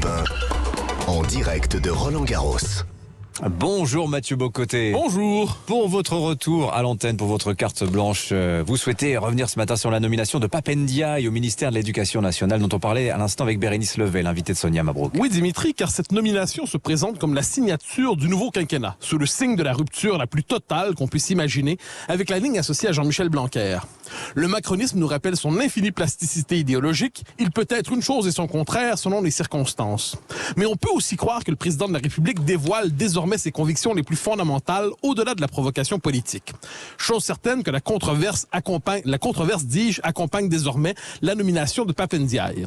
Europe 1, en direct de Roland-Garros. Bonjour Mathieu Bocoté. Bonjour. Pour votre retour à l'antenne, pour votre carte blanche, vous souhaitez revenir ce matin sur la nomination de Pape Ndiaye au ministère de l'Éducation nationale dont on parlait à l'instant avec Bérénice Levet, l'invité de Sonia Mabrouk. Oui Dimitri, car cette nomination se présente comme la signature du nouveau quinquennat, sous le signe de la rupture la plus totale qu'on puisse imaginer avec la ligne associée à Jean-Michel Blanquer. Le macronisme nous rappelle son infinie plasticité idéologique. Il peut être une chose et son contraire selon les circonstances. Mais on peut aussi croire que le président de la République dévoile désormais ses convictions les plus fondamentales au-delà de la provocation politique. Chose certaine que la controverse accompagne désormais la nomination de Pape Ndiaye.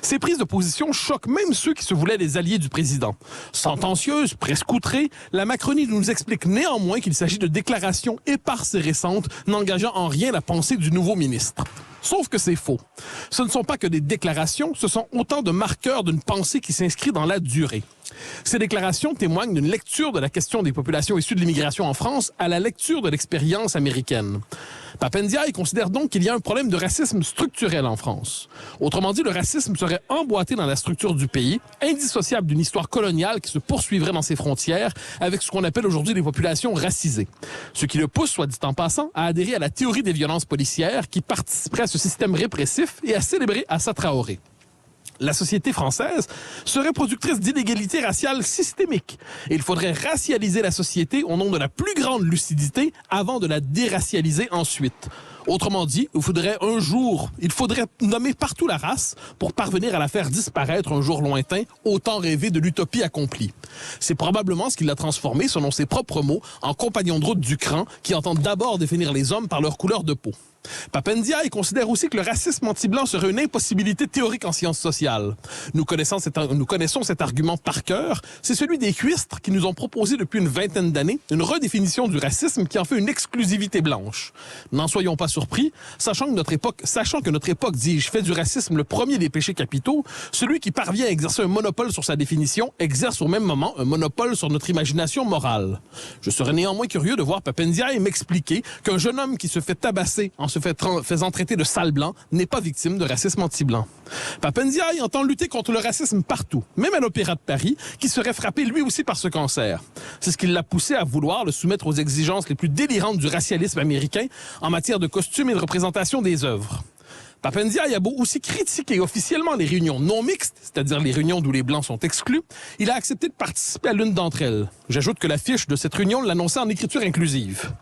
Ces prises de position choquent même ceux qui se voulaient les alliés du président. Sentencieuse, presque outrée, la Macronie nous explique néanmoins qu'il s'agit de déclarations éparses et récentes, n'engageant en rien la pensée du nouveau ministre. Sauf que c'est faux. Ce ne sont pas que des déclarations, ce sont autant de marqueurs d'une pensée qui s'inscrit dans la durée. Ces déclarations témoignent d'une lecture de la question des populations issues de l'immigration en France à la lecture de l'expérience américaine. Pape Ndiaye considère donc qu'il y a un problème de racisme structurel en France. Autrement dit, le racisme serait emboîté dans la structure du pays, indissociable d'une histoire coloniale qui se poursuivrait dans ses frontières avec ce qu'on appelle aujourd'hui les populations racisées. Ce qui le pousse, soit dit en passant, à adhérer à la théorie des violences policières qui participerait à ce système répressif et à célébrer Assa Traoré. La société française serait productrice d'inégalités raciales systémiques. Et il faudrait racialiser la société au nom de la plus grande lucidité avant de la déracialiser ensuite. Autrement dit, il faudrait nommer partout la race pour parvenir à la faire disparaître un jour lointain, autant rêvé de l'utopie accomplie. C'est probablement ce qui l'a transformé, selon ses propres mots, en compagnon de route du cran qui entend d'abord définir les hommes par leur couleur de peau. Pape Ndiaye considère aussi que le racisme anti-blanc serait une impossibilité théorique en sciences sociales. Nous connaissons cet argument par cœur. C'est celui des cuistres qui nous ont proposé depuis une vingtaine d'années une redéfinition du racisme qui en fait une exclusivité blanche. N'en soyons pas surpris, sachant que notre époque, fait du racisme le premier des péchés capitaux, celui qui parvient à exercer un monopole sur sa définition exerce au même moment un monopole sur notre imagination morale. Je serais néanmoins curieux de voir Pape Ndiaye m'expliquer qu'un jeune homme qui se fait tabasser en se faisant traiter de sale blanc n'est pas victime de racisme anti-blanc. Pape Ndiaye entend lutter contre le racisme partout, même à l'Opéra de Paris, qui serait frappé lui aussi par ce cancer. C'est ce qui l'a poussé à vouloir le soumettre aux exigences les plus délirantes du racialisme américain en matière de costumes et de représentation des œuvres. Pape Ndiaye a beau aussi critiquer officiellement les réunions non mixtes, c'est-à-dire les réunions d'où les Blancs sont exclus, il a accepté de participer à l'une d'entre elles. J'ajoute que l'affiche de cette réunion l'annonçait en écriture inclusive.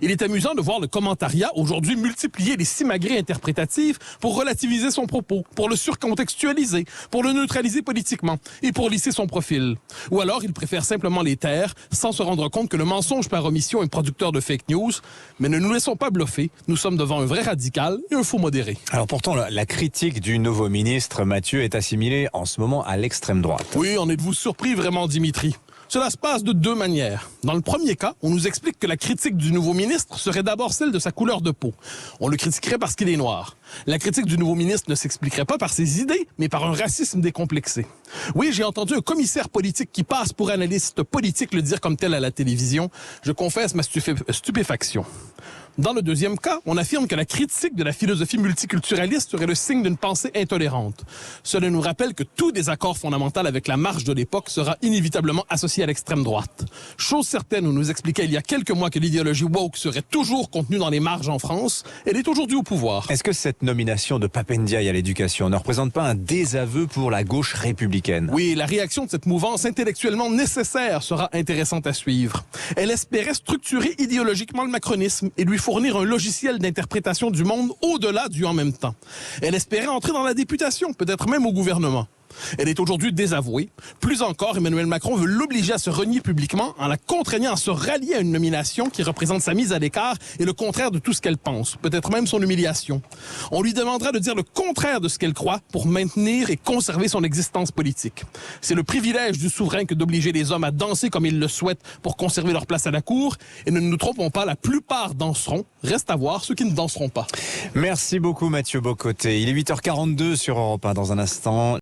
Il est amusant de voir le commentariat aujourd'hui multiplier les simagrées interprétatives pour relativiser son propos, pour le surcontextualiser, pour le neutraliser politiquement et pour lisser son profil. Ou alors il préfère simplement les taire sans se rendre compte que le mensonge par omission est producteur de fake news. Mais ne nous laissons pas bluffer, nous sommes devant un vrai radical et un faux modéré. Alors pourtant, la critique du nouveau ministre, Mathieu, est assimilée en ce moment à l'extrême droite. Oui, en êtes-vous surpris vraiment, Dimitri? Cela se passe de deux manières. Dans le premier cas, on nous explique que la critique du nouveau ministre serait d'abord celle de sa couleur de peau. On le critiquerait parce qu'il est noir. La critique du nouveau ministre ne s'expliquerait pas par ses idées, mais par un racisme décomplexé. Oui, j'ai entendu un commissaire politique qui passe pour analyste politique le dire comme tel à la télévision. Je confesse ma stupéfaction. Dans le deuxième cas, on affirme que la critique de la philosophie multiculturaliste serait le signe d'une pensée intolérante. Cela nous rappelle que tout désaccord fondamental avec la marche de l'époque sera inévitablement associé à l'extrême droite. Chose certaine, on nous expliquait il y a quelques mois que l'idéologie woke serait toujours contenue dans les marges en France. Elle est aujourd'hui au pouvoir. Est-ce que cette nomination de Pape Ndiaye à l'éducation ne représente pas un désaveu pour la gauche républicaine? Oui, la réaction de cette mouvance intellectuellement nécessaire sera intéressante à suivre. Elle espérait structurer idéologiquement le macronisme et lui fournir un logiciel d'interprétation du monde au-delà du en même temps. Elle espérait entrer dans la députation, peut-être même au gouvernement. Elle est aujourd'hui désavouée. Plus encore, Emmanuel Macron veut l'obliger à se renier publiquement en la contraignant à se rallier à une nomination qui représente sa mise à l'écart et le contraire de tout ce qu'elle pense, peut-être même son humiliation. On lui demandera de dire le contraire de ce qu'elle croit pour maintenir et conserver son existence politique. C'est le privilège du souverain que d'obliger les hommes à danser comme ils le souhaitent pour conserver leur place à la cour. Et ne nous trompons pas, la plupart danseront. Reste à voir ceux qui ne danseront pas. Merci beaucoup Mathieu Bocoté. Il est 8h42 sur Europe 1 dans un instant.